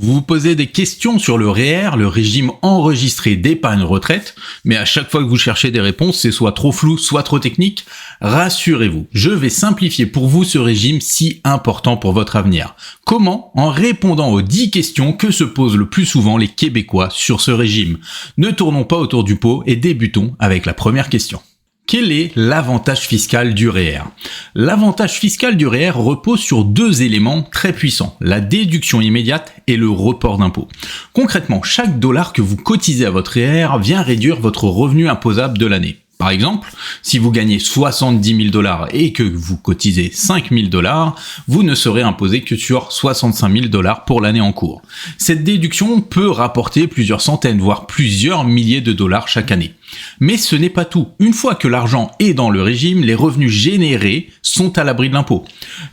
Vous vous posez des questions sur le REER, le régime enregistré d'épargne retraite, mais à chaque fois que vous cherchez des réponses, c'est soit trop flou, soit trop technique. Rassurez-vous, je vais simplifier pour vous ce régime si important pour votre avenir. Comment? En répondant aux 10 questions que se posent le plus souvent les Québécois sur ce régime. Ne tournons pas autour du pot et débutons avec la première question. Quel est l'avantage fiscal du REER? L'avantage fiscal du REER repose sur deux éléments très puissants, la déduction immédiate et le report d'impôt. Concrètement, chaque dollar que vous cotisez à votre REER vient réduire votre revenu imposable de l'année. Par exemple, si vous gagnez 70 000 $ et que vous cotisez 5 000 $, vous ne serez imposé que sur 65 000 $ pour l'année en cours. Cette déduction peut rapporter plusieurs centaines, voire plusieurs milliers de dollars chaque année. Mais ce n'est pas tout. Une fois que l'argent est dans le régime, les revenus générés sont à l'abri de l'impôt.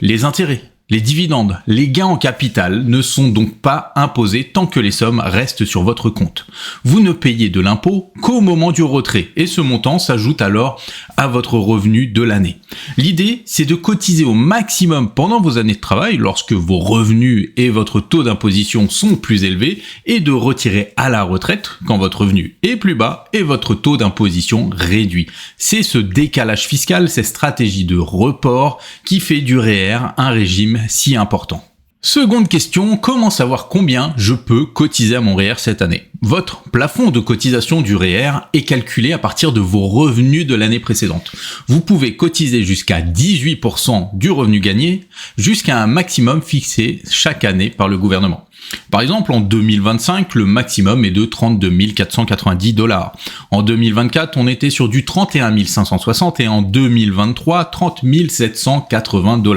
Les intérêts, les dividendes, les gains en capital ne sont donc pas imposés tant que les sommes restent sur votre compte. Vous ne payez de l'impôt qu'au moment du retrait et ce montant s'ajoute alors à votre revenu de l'année. L'idée, c'est de cotiser au maximum pendant vos années de travail lorsque vos revenus et votre taux d'imposition sont plus élevés et de retirer à la retraite quand votre revenu est plus bas et votre taux d'imposition réduit. C'est ce décalage fiscal, cette stratégie de report qui fait du REER un régime si important. Seconde question, comment savoir combien je peux cotiser à mon REER cette année? Votre plafond de cotisation du REER est calculé à partir de vos revenus de l'année précédente. Vous pouvez cotiser jusqu'à 18% du revenu gagné, jusqu'à un maximum fixé chaque année par le gouvernement. Par exemple, en 2025, le maximum est de 32 490 $. En 2024, on était sur du 31 560 et en 2023, 30 780 $.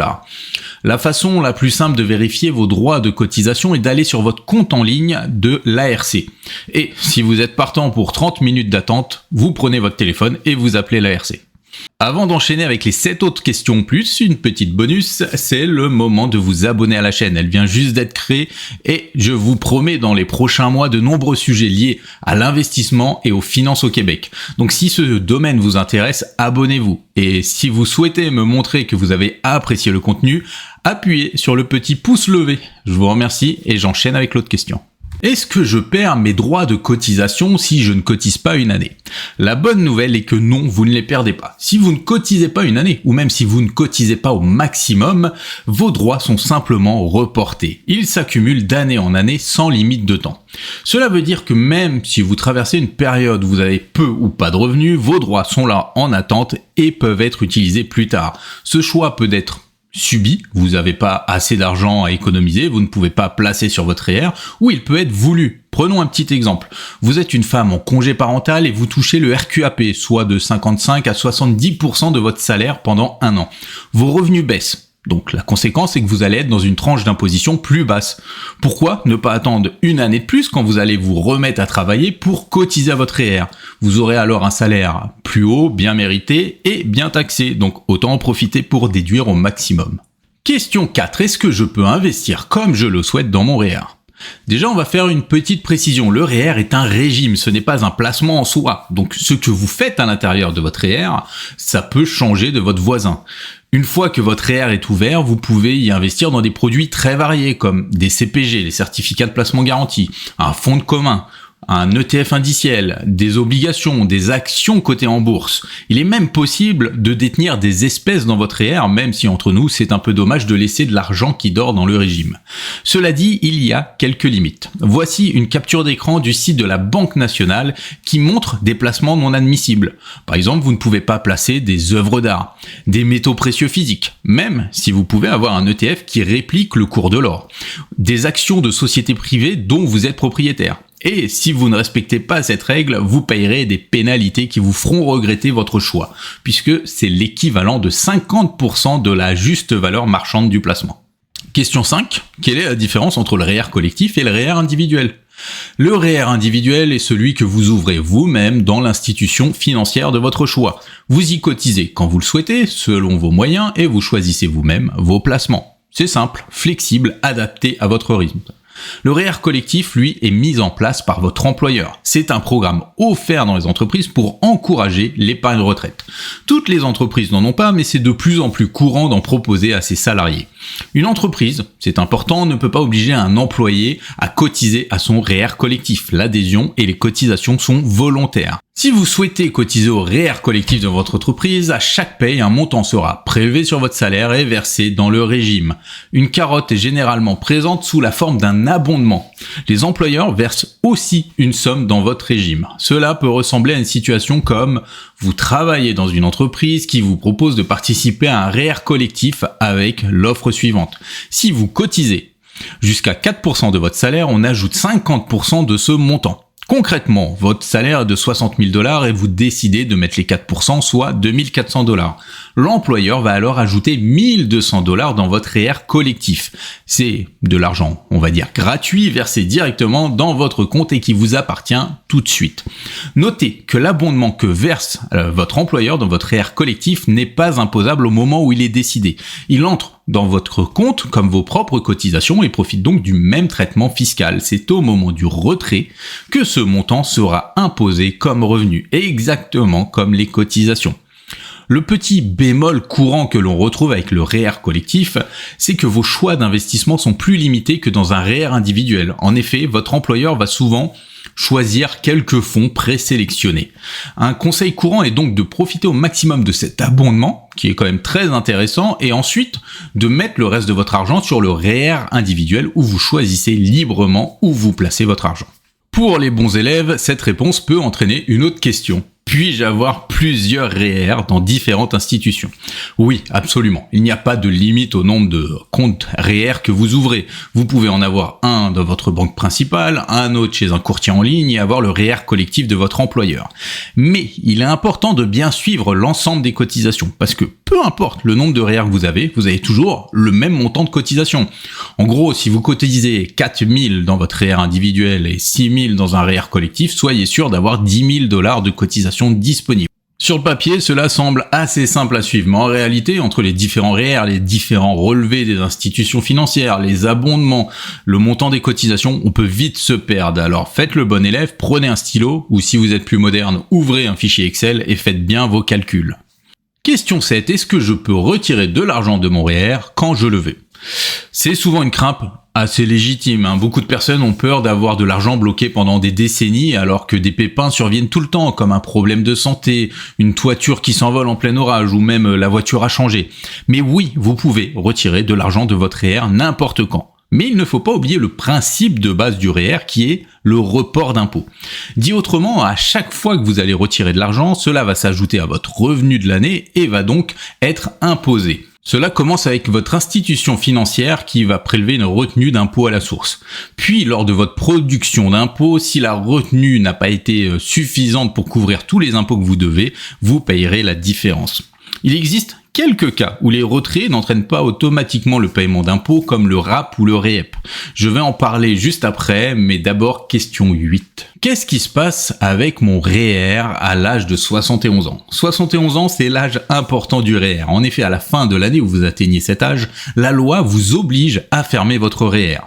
La façon la plus simple de vérifier vos droits de cotisation est d'aller sur votre compte en ligne de l'ARC. Et si vous êtes partant pour 30 minutes d'attente, vous prenez votre téléphone et vous appelez l'ARC. Avant d'enchaîner avec les 7 autres questions plus, une petite bonus, c'est le moment de vous abonner à la chaîne. Elle vient juste d'être créée et je vous promets dans les prochains mois de nombreux sujets liés à l'investissement et aux finances au Québec. Donc si ce domaine vous intéresse, abonnez-vous. Et si vous souhaitez me montrer que vous avez apprécié le contenu, appuyez sur le petit pouce levé. Je vous remercie et j'enchaîne avec l'autre question. Est-ce que je perds mes droits de cotisation si je ne cotise pas une année? La bonne nouvelle est que non, vous ne les perdez pas. Si vous ne cotisez pas une année, ou même si vous ne cotisez pas au maximum, vos droits sont simplement reportés. Ils s'accumulent d'année en année sans limite de temps. Cela veut dire que même si vous traversez une période où vous avez peu ou pas de revenus, vos droits sont là en attente et peuvent être utilisés plus tard. Ce choix peut être subi, vous n'avez pas assez d'argent à économiser, vous ne pouvez pas placer sur votre REER, ou il peut être voulu. Prenons un petit exemple. Vous êtes une femme en congé parental et vous touchez le RQAP, soit de 55 à 70% de votre salaire pendant un an. Vos revenus baissent. Donc la conséquence est que vous allez être dans une tranche d'imposition plus basse. Pourquoi ne pas attendre une année de plus quand vous allez vous remettre à travailler pour cotiser à votre REER? Vous aurez alors un salaire plus haut, bien mérité et bien taxé, donc autant en profiter pour déduire au maximum. Question 4. Est-ce que je peux investir comme je le souhaite dans mon REER? Déjà, on va faire une petite précision. Le REER est un régime, ce n'est pas un placement en soi. Donc ce que vous faites à l'intérieur de votre REER, ça peut changer de votre voisin. Une fois que votre REER est ouvert, vous pouvez y investir dans des produits très variés comme des CPG, les certificats de placement garantis, un fonds de commun, un ETF indiciel, des obligations, des actions cotées en bourse. Il est même possible de détenir des espèces dans votre REER, même si entre nous, c'est un peu dommage de laisser de l'argent qui dort dans le régime. Cela dit, il y a quelques limites. Voici une capture d'écran du site de la Banque nationale qui montre des placements non admissibles. Par exemple, vous ne pouvez pas placer des œuvres d'art, des métaux précieux physiques, même si vous pouvez avoir un ETF qui réplique le cours de l'or, des actions de sociétés privées dont vous êtes propriétaire. Et si vous ne respectez pas cette règle, vous payerez des pénalités qui vous feront regretter votre choix, puisque c'est l'équivalent de 50% de la juste valeur marchande du placement. Question 5. Quelle est la différence entre le REER collectif et le REER individuel? Le REER individuel est celui que vous ouvrez vous-même dans l'institution financière de votre choix. Vous y cotisez quand vous le souhaitez, selon vos moyens, et vous choisissez vous-même vos placements. C'est simple, flexible, adapté à votre rythme. Le REER collectif, lui, est mis en place par votre employeur. C'est un programme offert dans les entreprises pour encourager l'épargne retraite. Toutes les entreprises n'en ont pas, mais c'est de plus en plus courant d'en proposer à ses salariés. Une entreprise, c'est important, ne peut pas obliger un employé à cotiser à son REER collectif. L'adhésion et les cotisations sont volontaires. Si vous souhaitez cotiser au REER collectif de votre entreprise, à chaque paye, un montant sera prélevé sur votre salaire et versé dans le régime. Une carotte est généralement présente sous la forme d'un abondement. Les employeurs versent aussi une somme dans votre régime. Cela peut ressembler à une situation comme vous travaillez dans une entreprise qui vous propose de participer à un REER collectif avec l'offre suivante. Si vous cotisez jusqu'à 4% de votre salaire, on ajoute 50% de ce montant. Concrètement, votre salaire est de 60 000 $ et vous décidez de mettre les 4%, soit 2 400 $. L'employeur va alors ajouter 1 200 $ dans votre REER collectif. C'est de l'argent, on va dire, gratuit, versé directement dans votre compte et qui vous appartient tout de suite. Notez que l'abondement que verse votre employeur dans votre REER collectif n'est pas imposable au moment où il est décidé. Il entre dans votre compte comme vos propres cotisations et profite donc du même traitement fiscal. C'est au moment du retrait que ce montant sera imposé comme revenu, exactement comme les cotisations. Le petit bémol courant que l'on retrouve avec le REER collectif, c'est que vos choix d'investissement sont plus limités que dans un REER individuel. En effet, votre employeur va souvent choisir quelques fonds présélectionnés. Un conseil courant est donc de profiter au maximum de cet abondement, qui est quand même très intéressant, et ensuite de mettre le reste de votre argent sur le REER individuel où vous choisissez librement où vous placez votre argent. Pour les bons élèves, cette réponse peut entraîner une autre question. Puis-je avoir plusieurs REER dans différentes institutions? Oui, absolument. Il n'y a pas de limite au nombre de comptes REER que vous ouvrez. Vous pouvez en avoir un dans votre banque principale, un autre chez un courtier en ligne et avoir le REER collectif de votre employeur. Mais il est important de bien suivre l'ensemble des cotisations parce que peu importe le nombre de REER que vous avez toujours le même montant de cotisation. En gros, si vous cotisez 4 000 dans votre REER individuel et 6 000 dans un REER collectif, soyez sûr d'avoir 10 000 $ de cotisation disponible. Sur le papier, cela semble assez simple à suivre, mais en réalité, entre les différents REER, les différents relevés des institutions financières, les abondements, le montant des cotisations, on peut vite se perdre. Alors faites le bon élève, prenez un stylo, ou si vous êtes plus moderne, ouvrez un fichier Excel et faites bien vos calculs. Question 7. Est-ce que je peux retirer de l'argent de mon REER quand je le veux? C'est souvent une crainte assez légitime. Beaucoup de personnes ont peur d'avoir de l'argent bloqué pendant des décennies alors que des pépins surviennent tout le temps, comme un problème de santé, une toiture qui s'envole en plein orage ou même la voiture a changé. Mais oui, vous pouvez retirer de l'argent de votre REER n'importe quand. Mais il ne faut pas oublier le principe de base du REER qui est le report d'impôt. Dit autrement, à chaque fois que vous allez retirer de l'argent, cela va s'ajouter à votre revenu de l'année et va donc être imposé. Cela commence avec votre institution financière qui va prélever une retenue d'impôt à la source. Puis, lors de votre production d'impôt, si la retenue n'a pas été suffisante pour couvrir tous les impôts que vous devez, vous payerez la différence. Il existe quelques cas où les retraits n'entraînent pas automatiquement le paiement d'impôts comme le RAP ou le REEP. Je vais en parler juste après, mais d'abord question 8. Qu'est-ce qui se passe avec mon REER à l'âge de 71 ans? 71 ans, c'est l'âge important du REER. En effet, à la fin de l'année où vous atteignez cet âge, la loi vous oblige à fermer votre REER.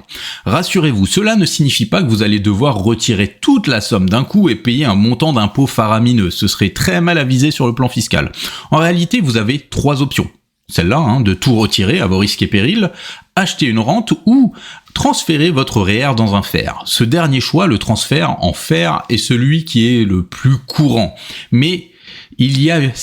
Rassurez-vous, cela ne signifie pas que vous allez devoir retirer toute la somme d'un coup et payer un montant d'impôt faramineux. Ce serait très mal avisé sur le plan fiscal. En réalité, vous avez 3 options. Celle-là, de tout retirer à vos risques et périls, acheter une rente ou transférer votre REER dans un fer. Ce dernier choix, le transfert en fer, est celui qui est le plus courant. Mais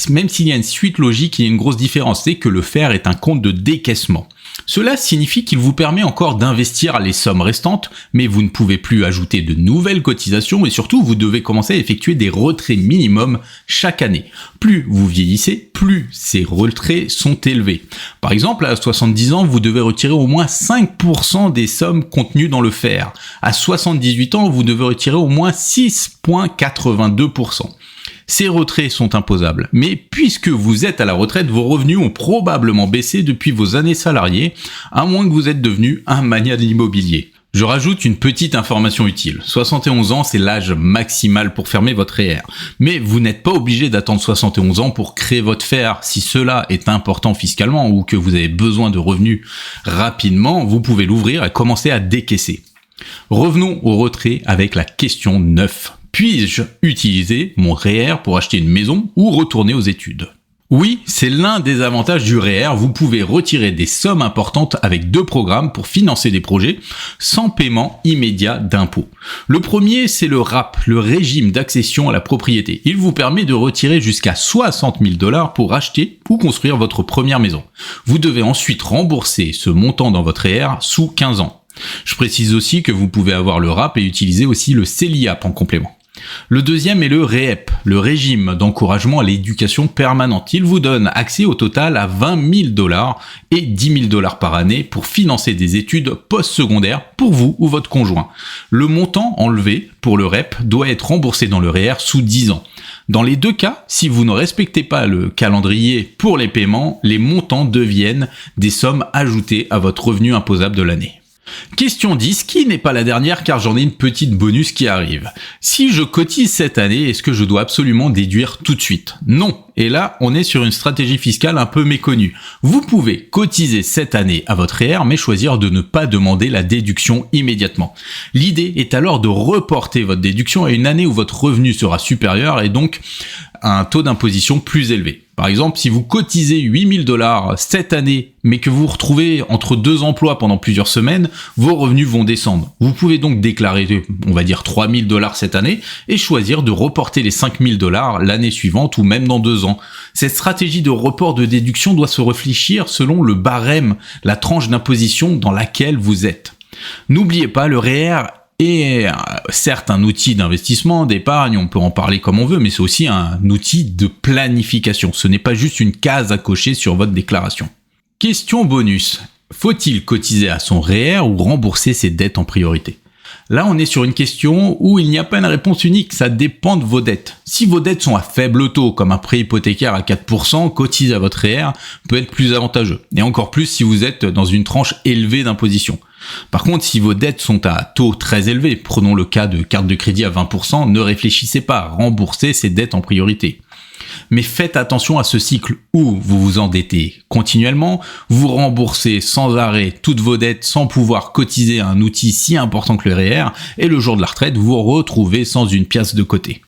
même s'il y a une suite logique, il y a une grosse différence, c'est que le fer est un compte de décaissement. Cela signifie qu'il vous permet encore d'investir les sommes restantes, mais vous ne pouvez plus ajouter de nouvelles cotisations et surtout vous devez commencer à effectuer des retraits minimums chaque année. Plus vous vieillissez, plus ces retraits sont élevés. Par exemple, à 70 ans, vous devez retirer au moins 5% des sommes contenues dans le fer. À 78 ans, vous devez retirer au moins 6,82%. Ces retraits sont imposables, mais puisque vous êtes à la retraite, vos revenus ont probablement baissé depuis vos années salariées, à moins que vous êtes devenu un magnat de l'immobilier. Je rajoute une petite information utile. 71 ans, c'est l'âge maximal pour fermer votre REER. Mais vous n'êtes pas obligé d'attendre 71 ans pour créer votre fer. Si cela est important fiscalement ou que vous avez besoin de revenus rapidement, vous pouvez l'ouvrir et commencer à décaisser. Revenons au retrait avec la question 9. Puis-je utiliser mon REER pour acheter une maison ou retourner aux études ? Oui, c'est l'un des avantages du REER, vous pouvez retirer des sommes importantes avec 2 programmes pour financer des projets sans paiement immédiat d'impôts. Le premier, c'est le RAP, le régime d'accession à la propriété. Il vous permet de retirer jusqu'à 60 000 $ pour acheter ou construire votre première maison. Vous devez ensuite rembourser ce montant dans votre REER sous 15 ans. Je précise aussi que vous pouvez avoir le RAP et utiliser aussi le CELIAP en complément. Le deuxième est le REEP, le régime d'encouragement à l'éducation permanente. Il vous donne accès au total à 20 000 $ et 10 000 $ par année pour financer des études post-secondaires pour vous ou votre conjoint. Le montant enlevé pour le REEP doit être remboursé dans le REER sous 10 ans. Dans les 2 cas, si vous ne respectez pas le calendrier pour les paiements, les montants deviennent des sommes ajoutées à votre revenu imposable de l'année. Question 10, qui n'est pas la dernière car j'en ai une petite bonus qui arrive. Si je cotise cette année, est-ce que je dois absolument déduire tout de suite ? Non. Et là, on est sur une stratégie fiscale un peu méconnue. Vous pouvez cotiser cette année à votre REER, mais choisir de ne pas demander la déduction immédiatement. L'idée est alors de reporter votre déduction à une année où votre revenu sera supérieur et donc à un taux d'imposition plus élevé. Par exemple, si vous cotisez 8 000 $ cette année, mais que vous vous retrouvez entre 2 emplois pendant plusieurs semaines, vos revenus vont descendre. Vous pouvez donc déclarer, on va dire 3 000 $ cette année et choisir de reporter les 5 000 $ l'année suivante ou même dans 2 ans. Cette stratégie de report de déduction doit se réfléchir selon le barème, la tranche d'imposition dans laquelle vous êtes. N'oubliez pas, le REER est certes un outil d'investissement, d'épargne, on peut en parler comme on veut, mais c'est aussi un outil de planification. Ce n'est pas juste une case à cocher sur votre déclaration. Question bonus. Faut-il cotiser à son REER ou rembourser ses dettes en priorité ? Là, on est sur une question où il n'y a pas une réponse unique, ça dépend de vos dettes. Si vos dettes sont à faible taux, comme un prêt hypothécaire à 4%, cotiser à votre REER peut être plus avantageux. Et encore plus si vous êtes dans une tranche élevée d'imposition. Par contre, si vos dettes sont à taux très élevé, prenons le cas de carte de crédit à 20%, ne réfléchissez pas à rembourser ces dettes en priorité. Mais faites attention à ce cycle où vous vous endettez continuellement, vous remboursez sans arrêt toutes vos dettes sans pouvoir cotiser à un outil si important que le REER, et le jour de la retraite, vous vous retrouvez sans une pièce de côté.